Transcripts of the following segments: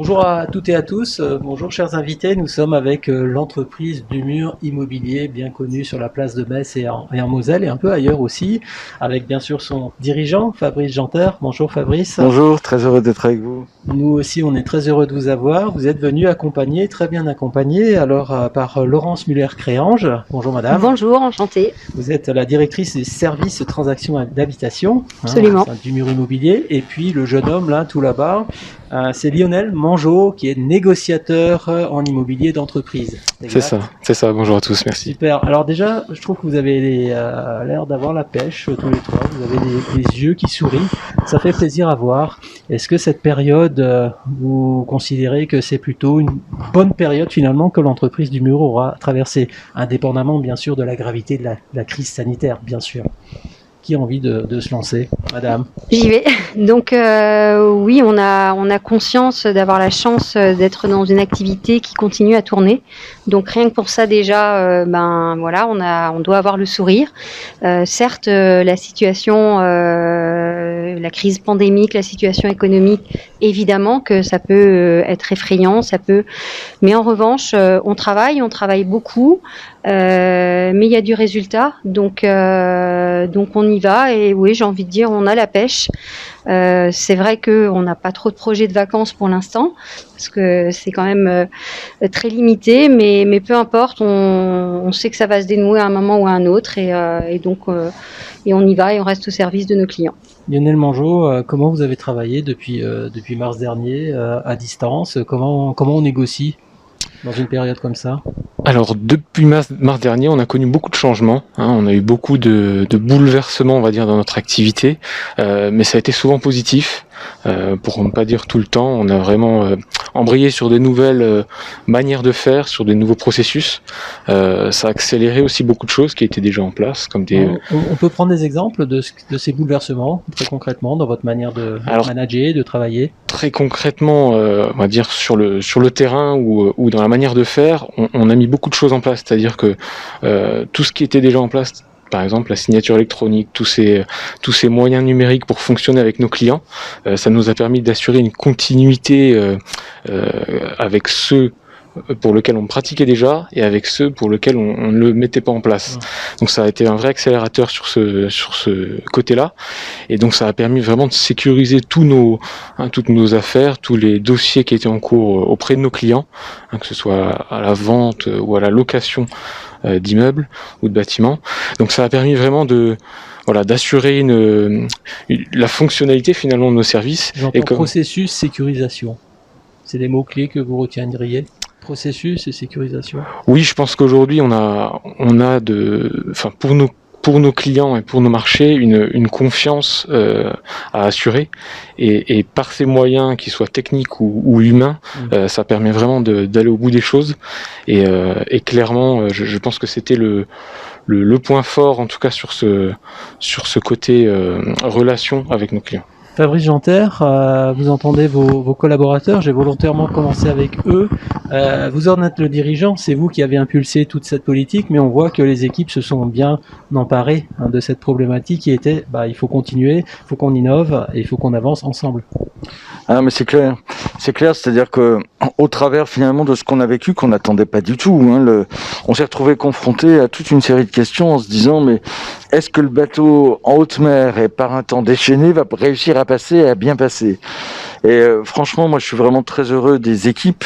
Bonjour à toutes et à tous, bonjour chers invités, nous sommes avec l'entreprise Dumur Immobilier, bien connue sur la place de Metz et en Moselle et un peu ailleurs aussi, avec bien sûr son dirigeant Fabrice Janter. Bonjour Fabrice. Bonjour, très heureux d'être avec vous. Nous aussi on est très heureux de vous avoir, vous êtes venu accompagné, très bien accompagné, alors par Laurence Muller-Créange. Bonjour madame. Bonjour, enchantée. Vous êtes la directrice des services transactions d'habitation, Absolument. Dumur Immobilier, et puis le jeune homme là, tout là-bas, c'est Lionel Mangeot qui est négociateur en immobilier d'entreprise. C'est ça. Bonjour à tous, merci. Super. Alors déjà, je trouve que vous avez l'air d'avoir la pêche tous les trois. Vous avez des yeux qui sourient. Ça fait plaisir à voir. Est-ce que cette période, vous considérez que c'est plutôt une bonne période finalement que l'entreprise Dumur aura traversée, indépendamment bien sûr de la gravité de la crise sanitaire, bien sûr. Qui a envie de se lancer, madame? J'y vais. Donc oui, on a conscience d'avoir la chance d'être dans une activité qui continue à tourner. Donc rien que pour ça déjà, on doit avoir le sourire. Certes, la situation, la crise pandémique, la situation économique, évidemment que ça peut être effrayant, mais en revanche, on travaille beaucoup. Mais il y a du résultat, donc on y va et oui, j'ai envie de dire, on a la pêche. C'est vrai qu'on n'a pas trop de projets de vacances pour l'instant parce que c'est quand même très limité, mais peu importe, on sait que ça va se dénouer à un moment ou à un autre et donc on y va et on reste au service de nos clients. Lionel Mangeot, comment vous avez travaillé depuis mars dernier à distance? Comment on négocie dans une période comme ça? Alors depuis mars dernier, on a connu beaucoup de changements, on a eu beaucoup de bouleversements, on va dire, dans notre activité, mais ça a été souvent positif, pour ne pas dire tout le temps. On a vraiment embrayé sur des nouvelles manières de faire, sur des nouveaux processus. Ça a accéléré aussi beaucoup de choses qui étaient déjà en place, comme des... On peut prendre des exemples de ces bouleversements, très concrètement, dans votre manière de manager, de travailler? Très concrètement, on va dire sur le terrain ou dans la manière de faire, on a mis beaucoup de choses en place, c'est-à-dire que tout ce qui était déjà en place, par exemple la signature électronique, tous ces moyens numériques pour fonctionner avec nos clients, ça nous a permis d'assurer une continuité avec ceux pour lequel on pratiquait déjà et avec ceux pour lesquels on ne le mettait pas en place. Donc ça a été un vrai accélérateur sur ce côté-là, et donc ça a permis vraiment de sécuriser toutes nos affaires, tous les dossiers qui étaient en cours auprès de nos clients, que ce soit à la vente ou à la location d'immeubles ou de bâtiments. Donc ça a permis vraiment d'assurer la fonctionnalité finalement de nos services. J'entends processus, sécurisation. C'est des mots-clés que vous retiendriez? Processus et sécurisation. Oui, je pense qu'aujourd'hui on a pour nos clients et pour nos marchés une confiance à assurer, et par ces moyens, qu'ils soient techniques ou humains, ça permet vraiment d'aller au bout des choses, et clairement je pense que c'était le point fort, en tout cas sur ce côté relation avec nos clients. Fabrice Janter, vous entendez vos collaborateurs, j'ai volontairement commencé avec eux. Vous en êtes le dirigeant, c'est vous qui avez impulsé toute cette politique, mais on voit que les équipes se sont bien emparées de cette problématique qui était, il faut continuer, il faut qu'on innove et il faut qu'on avance ensemble. Ah, mais c'est clair, c'est-à-dire que au travers finalement de ce qu'on a vécu, qu'on n'attendait pas du tout, on s'est retrouvé confronté à toute une série de questions en se disant, mais est-ce que le bateau en haute mer et par un temps déchaîné va réussir à passer et à bien passer? Et franchement, moi je suis vraiment très heureux des équipes,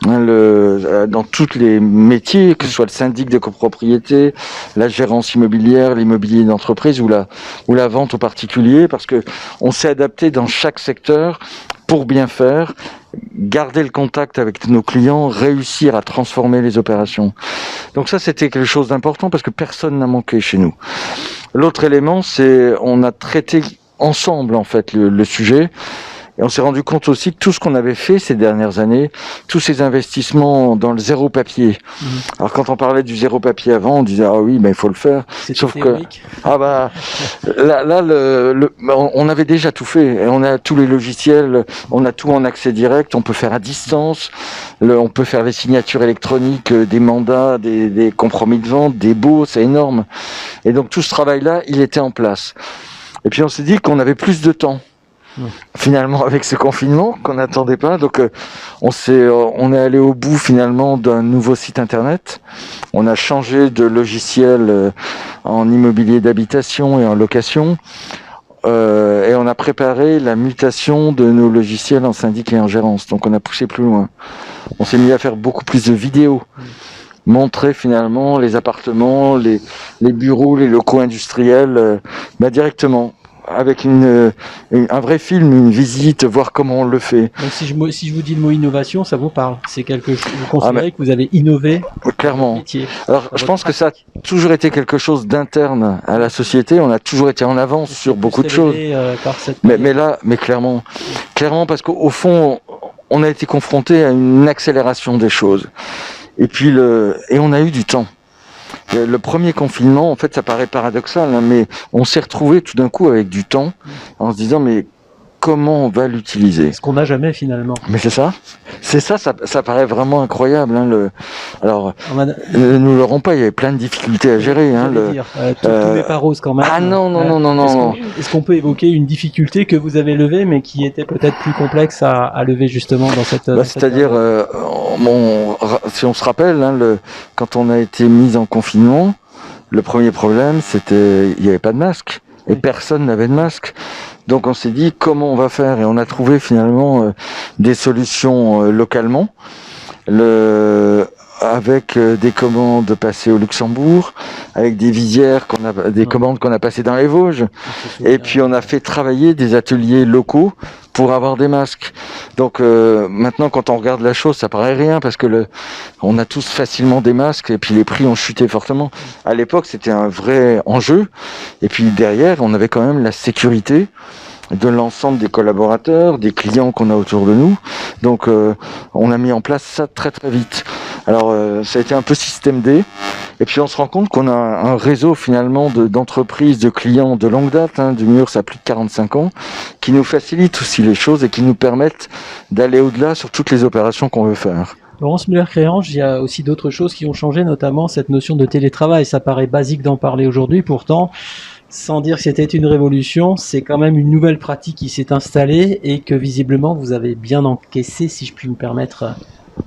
dans tous les métiers, que ce soit le syndic de copropriété, la gérance immobilière, l'immobilier d'entreprise ou la vente aux particuliers, parce que on s'est adapté dans chaque secteur pour bien faire, garder le contact avec nos clients, réussir à transformer les opérations. Donc ça, c'était quelque chose d'important parce que personne n'a manqué chez nous. L'autre élément, c'est on a traité ensemble en fait le sujet. Et on s'est rendu compte aussi que tout ce qu'on avait fait ces dernières années, tous ces investissements dans le zéro papier. Alors quand on parlait du zéro papier avant, on disait ah oui, il faut le faire. Sauf théorique. On avait déjà tout fait. Et on a tous les logiciels, on a tout en accès direct, on peut faire à distance, on peut faire les signatures électroniques, des mandats, des compromis de vente, des baux, c'est énorme. Et donc tout ce travail-là, il était en place. Et puis on s'est dit qu'on avait plus de temps. finalement avec ce confinement qu'on n'attendait pas. Donc on est allé au bout finalement d'un nouveau site internet. On a changé de logiciel en immobilier d'habitation et en location. Et on a préparé la mutation de nos logiciels en syndic et en gérance. Donc on a poussé plus loin. On s'est mis à faire beaucoup plus de vidéos. Montrer finalement les appartements, les bureaux, les locaux industriels directement. Avec un vrai film, une visite, voir comment on le fait. Donc si je vous dis le mot innovation, ça vous parle. C'est quelque chose, vous considérez que vous avez innové clairement. dans votre métier. Alors je pense que ça a toujours été quelque chose d'interne à la société. On a toujours été en avance sur beaucoup de choses. Mais clairement parce qu'au fond, on a été confronté à une accélération des choses. Et puis on a eu du temps. Le premier confinement, en fait, ça paraît paradoxal, hein, mais on s'est retrouvé tout d'un coup avec du temps, en se disant mais comment on va l'utiliser ? Ce qu'on n'a jamais finalement. Mais c'est ça, ça paraît vraiment incroyable. Hein, ne nous l'aurons pas, il y avait plein de difficultés à gérer. Hein, tout n'est pas rose quand même. Ah non. Est-ce qu'on peut évoquer une difficulté que vous avez levée, mais qui était peut-être plus complexe à lever justement dans cette... c'est-à-dire, si on se rappelle, hein, quand on a été mis en confinement, le premier problème, c'était il n'y avait pas de masque. Et personne n'avait de masque. Donc on s'est dit comment on va faire, et on a trouvé finalement des solutions localement, avec des commandes passées au Luxembourg, avec des visières des commandes qu'on a passées dans les Vosges, et puis on a fait travailler des ateliers locaux pour avoir des masques. Donc maintenant quand on regarde la chose, ça paraît rien parce que on a tous facilement des masques et puis les prix ont chuté fortement. À l'époque, c'était un vrai enjeu, et puis derrière, on avait quand même la sécurité de l'ensemble des collaborateurs, des clients qu'on a autour de nous. Donc on a mis en place ça très très vite. Alors ça a été un peu système D, et puis on se rend compte qu'on a un réseau finalement d'entreprises, de clients de longue date, hein, du mur ça a plus de 45 ans, qui nous facilitent aussi les choses et qui nous permettent d'aller au-delà sur toutes les opérations qu'on veut faire. Laurence Muller-Créange, il y a aussi d'autres choses qui ont changé, notamment cette notion de télétravail. Ça paraît basique d'en parler aujourd'hui, pourtant, sans dire que c'était une révolution, c'est quand même une nouvelle pratique qui s'est installée et que visiblement vous avez bien encaissé, si je puis me permettre,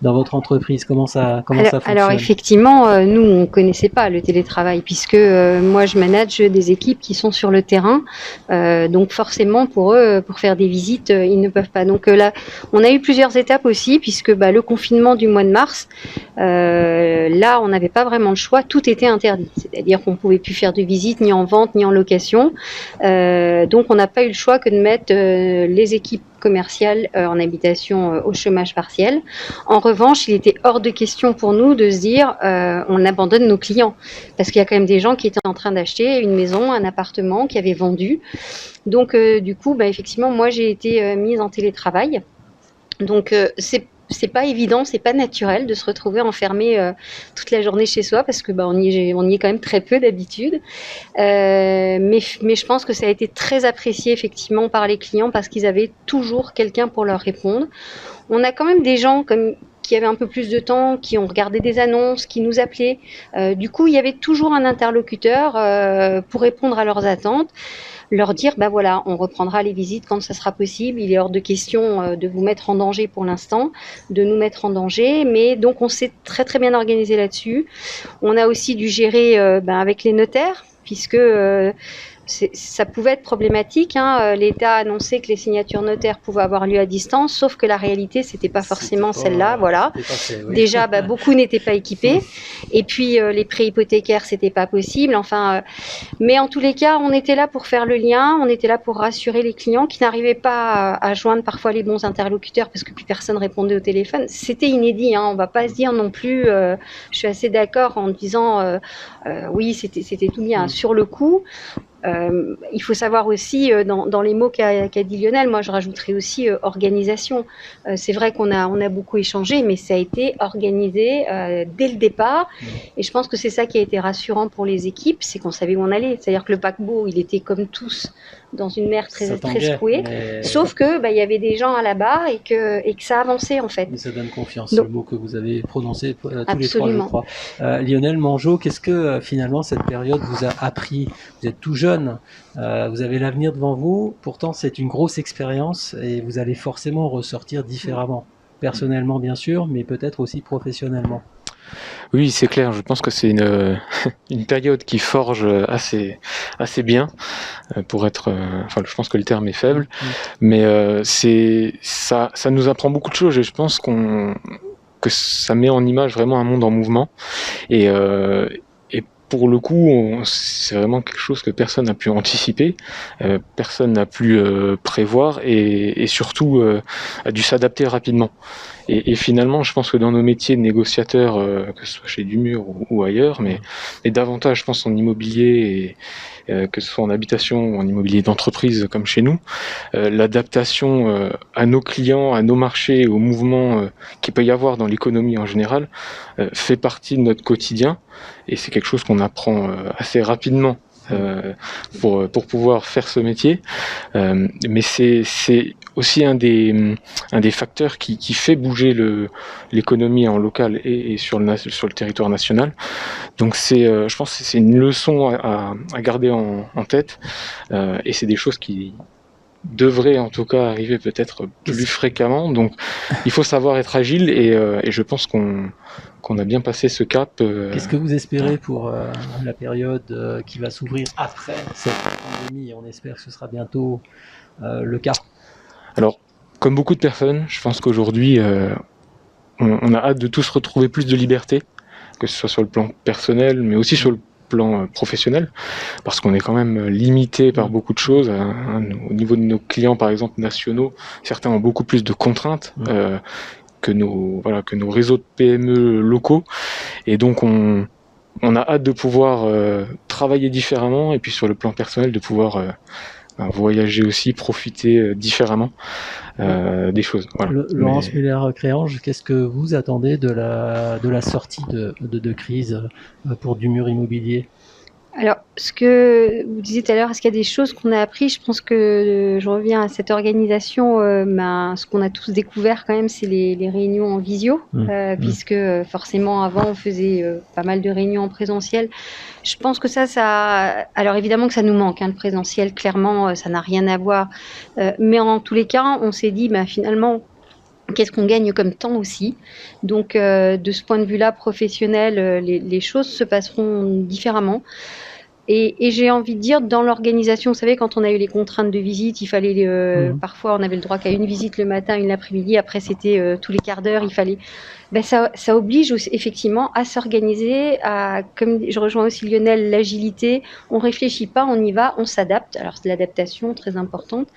dans votre entreprise. Comment ça fonctionne ? Alors effectivement, nous on connaissait pas le télétravail puisque moi je manage des équipes qui sont sur le terrain, donc forcément pour eux, pour faire des visites, ils ne peuvent pas. Donc là, on a eu plusieurs étapes aussi puisque le confinement du mois de mars, là on n'avait pas vraiment le choix, tout était interdit, c'est-à-dire qu'on pouvait plus faire de visites ni en vente ni en location, donc on n'a pas eu le choix que de mettre les équipes commerciales en habitation au chômage partiel. En revanche, il était hors de question pour nous de se dire on abandonne nos clients parce qu'il y a quand même des gens qui étaient en train d'acheter une maison, un appartement, qui avaient vendu. Donc du coup, effectivement, moi j'ai été mise en télétravail. Donc c'est pas évident, c'est pas naturel de se retrouver enfermé toute la journée chez soi parce que on y est quand même très peu d'habitude. Mais je pense que ça a été très apprécié effectivement par les clients parce qu'ils avaient toujours quelqu'un pour leur répondre. On a quand même des gens qui avaient un peu plus de temps, qui ont regardé des annonces, qui nous appelaient. Du coup, il y avait toujours un interlocuteur pour répondre à leurs attentes. Leur dire, voilà, on reprendra les visites quand ça sera possible. Il est hors de question de vous mettre en danger pour l'instant, de nous mettre en danger. Mais donc, on s'est très très bien organisé là-dessus. On a aussi dû gérer avec les notaires, puisque ça pouvait être problématique. L'État a annoncé que les signatures notaires pouvaient avoir lieu à distance, sauf que la réalité, c'était pas forcément celle-là. Voilà. Oui. Déjà, beaucoup n'étaient pas équipés. Et puis, les prêts hypothécaires, c'était pas possible. Mais en tous les cas, on était là pour faire le lien. On était là pour rassurer les clients qui n'arrivaient pas à joindre parfois les bons interlocuteurs parce que plus personne répondait au téléphone. C'était inédit. On va pas se dire non plus. Je suis assez d'accord en disant oui, c'était tout bien. Sur le coup. Il faut savoir aussi, dans les mots qu'a dit Lionel, moi je rajouterais aussi organisation. C'est vrai qu'on a beaucoup échangé, mais ça a été organisé dès le départ. Et je pense que c'est ça qui a été rassurant pour les équipes, c'est qu'on savait où on allait. C'est-à-dire que le paquebot, il était comme tous dans une mer très Ça très tanguait, secouée. mais Sauf que il y avait des gens à la barre et que ça avançait en fait. ça donne confiance, Donc- le mot que vous avez prononcé tous les trois, je Absolument. crois. Lionel Mangeot, qu'est-ce que finalement cette période vous a appris? Vous êtes tout jeune, vous avez l'avenir devant vous, pourtant c'est une grosse expérience et vous allez forcément ressortir différemment. Personnellement bien sûr, mais peut-être aussi professionnellement. Oui, c'est clair. Je pense que c'est une période qui forge assez bien pour être. Enfin, je pense que le terme est faible, mais ça nous apprend beaucoup de choses et je pense que ça met en image vraiment un monde en mouvement et pour le coup, c'est vraiment quelque chose que personne n'a pu anticiper, personne n'a pu prévoir et surtout a dû s'adapter rapidement. Et finalement, je pense que dans nos métiers de négociateurs, que ce soit chez Dumur ou ailleurs, mais davantage, je pense, en immobilier, que ce soit en habitation ou en immobilier d'entreprise comme chez nous, l'adaptation à nos clients, à nos marchés, aux mouvements qu'il peut y avoir dans l'économie en général, fait partie de notre quotidien. Et c'est quelque chose qu'on apprend assez rapidement pour pouvoir faire ce métier. Mais c'est aussi un des facteurs qui fait bouger l'économie en local et sur le territoire national. Donc je pense que c'est une leçon à garder en tête et c'est des choses qui devraient en tout cas arriver peut-être plus fréquemment. Donc il faut savoir être agile et je pense qu'on a bien passé ce cap. Qu'est-ce que vous espérez pour la période qui va s'ouvrir après cette pandémie? On espère que ce sera bientôt le cas. Alors, comme beaucoup de personnes, je pense qu'aujourd'hui, on a hâte de tous retrouver plus de liberté, que ce soit sur le plan personnel, mais aussi sur le plan professionnel, parce qu'on est quand même limité par beaucoup de choses. Au niveau de nos clients, par exemple, nationaux, certains ont beaucoup plus de contraintes que nos réseaux de PME locaux. Et donc, on a hâte de pouvoir travailler différemment, et puis sur le plan personnel, de pouvoir voyager aussi, profiter différemment des choses. Voilà. Laurence Muller-Créange, qu'est-ce que vous attendez de la sortie de crise pour Dumur Immobilier? Alors, ce que vous disiez tout à l'heure, est-ce qu'il y a des choses qu'on a appris? Je pense que je reviens à cette organisation. Ce qu'on a tous découvert quand même, c'est les réunions en visio, puisque forcément avant on faisait pas mal de réunions en présentiel. Je pense que ça, alors évidemment que ça nous manque, le présentiel. Clairement, ça n'a rien à voir. Mais en tous les cas, on s'est dit, finalement, qu'est-ce qu'on gagne comme temps aussi? Donc, de ce point de vue-là, professionnel, les choses se passeront différemment. Et j'ai envie de dire, dans l'organisation, vous savez, quand on a eu les contraintes de visite, il fallait parfois on avait le droit qu'à une visite le matin, une l'après-midi. Après, c'était tous les quarts d'heure. Il fallait. Ça oblige aussi, effectivement à s'organiser. Comme je rejoins aussi Lionel, l'agilité. On réfléchit pas, on y va, on s'adapte. Alors c'est l'adaptation très importante.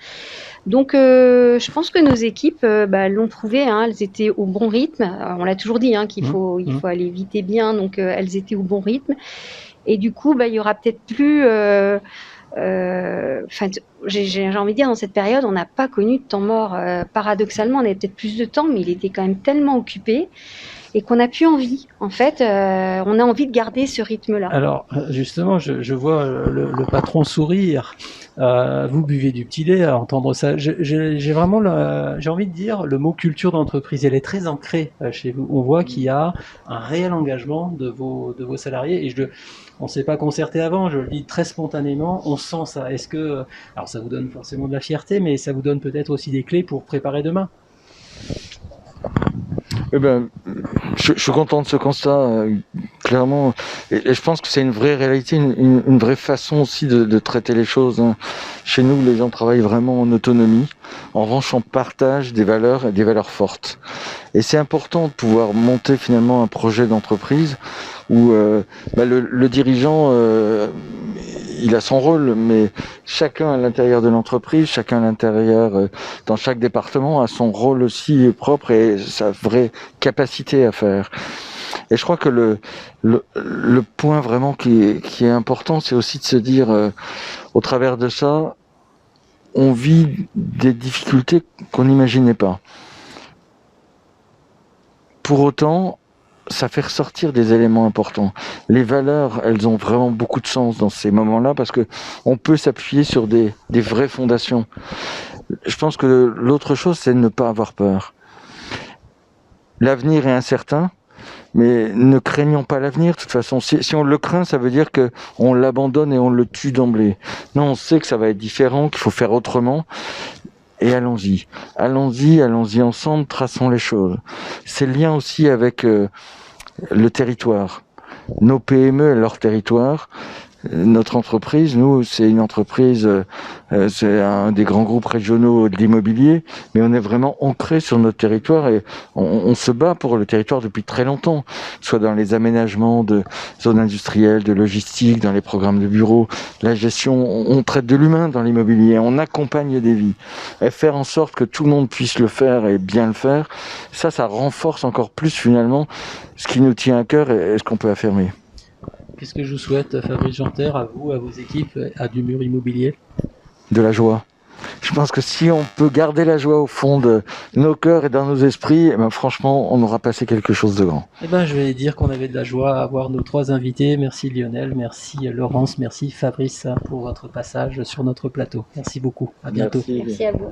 Donc, je pense que nos équipes l'ont prouvé. Elles étaient au bon rythme. On l'a toujours dit qu'il faut aller vite et bien. Donc, elles étaient au bon rythme. Et du coup, il y aura peut-être plus. J'ai envie de dire, dans cette période, on n'a pas connu de temps mort. Paradoxalement, on avait peut-être plus de temps, mais il était quand même tellement occupé et qu'on n'a plus envie. En fait, on a envie de garder ce rythme-là. Alors, justement, je vois le patron sourire. Vous buvez du petit lait à entendre ça. J'ai vraiment, j'ai envie de dire, le mot culture d'entreprise, elle est très ancrée chez vous. On voit qu'il y a un réel engagement de vos salariés et on ne s'est pas concerté avant, je le dis très spontanément, on sent ça. Est-ce que, alors ça vous donne forcément de la fierté, mais ça vous donne peut-être aussi des clés pour préparer demain? Eh ben, je suis content de ce constat, clairement. Et je pense que c'est une vraie réalité, une vraie façon aussi de traiter les choses. Chez nous, les gens travaillent vraiment en autonomie. En revanche, on partage des valeurs et des valeurs fortes. Et c'est important de pouvoir monter finalement un projet d'entreprise où le dirigeant, il a son rôle, mais chacun à l'intérieur de l'entreprise, chacun à l'intérieur, dans chaque département, a son rôle aussi propre et sa vraie capacité à faire. Et je crois que le point vraiment qui est important, c'est aussi de se dire, au travers de ça, on vit des difficultés qu'on n'imaginait pas. Pour autant, ça fait ressortir des éléments importants. Les valeurs, elles ont vraiment beaucoup de sens dans ces moments-là parce que on peut s'appuyer sur des vraies fondations. Je pense que l'autre chose, c'est de ne pas avoir peur. L'avenir est incertain, mais ne craignons pas l'avenir. De toute façon, si on le craint, ça veut dire que on l'abandonne et on le tue d'emblée. Non, on sait que ça va être différent, qu'il faut faire autrement. Et allons-y. Allons-y ensemble, traçons les choses. C'est le lien aussi avec le territoire. Nos PME et leur territoire. Notre entreprise, nous, c'est une entreprise, c'est un des grands groupes régionaux de l'immobilier, mais on est vraiment ancré sur notre territoire et on se bat pour le territoire depuis très longtemps, soit dans les aménagements de zones industrielles, de logistique, dans les programmes de bureaux, la gestion, on traite de l'humain dans l'immobilier, on accompagne des vies. Et faire en sorte que tout le monde puisse le faire et bien le faire, ça renforce encore plus finalement ce qui nous tient à cœur et ce qu'on peut affirmer. Qu'est-ce que je vous souhaite, Fabrice Janter, à vous, à vos équipes, à du mur immobilier? De la joie. Je pense que si on peut garder la joie au fond de nos cœurs et dans nos esprits, eh ben franchement, on aura passé quelque chose de grand. Eh ben, je vais dire qu'on avait de la joie à avoir nos 3 invités. Merci Lionel, merci Laurence, merci Fabrice pour votre passage sur notre plateau. Merci beaucoup. À bientôt. Merci à vous.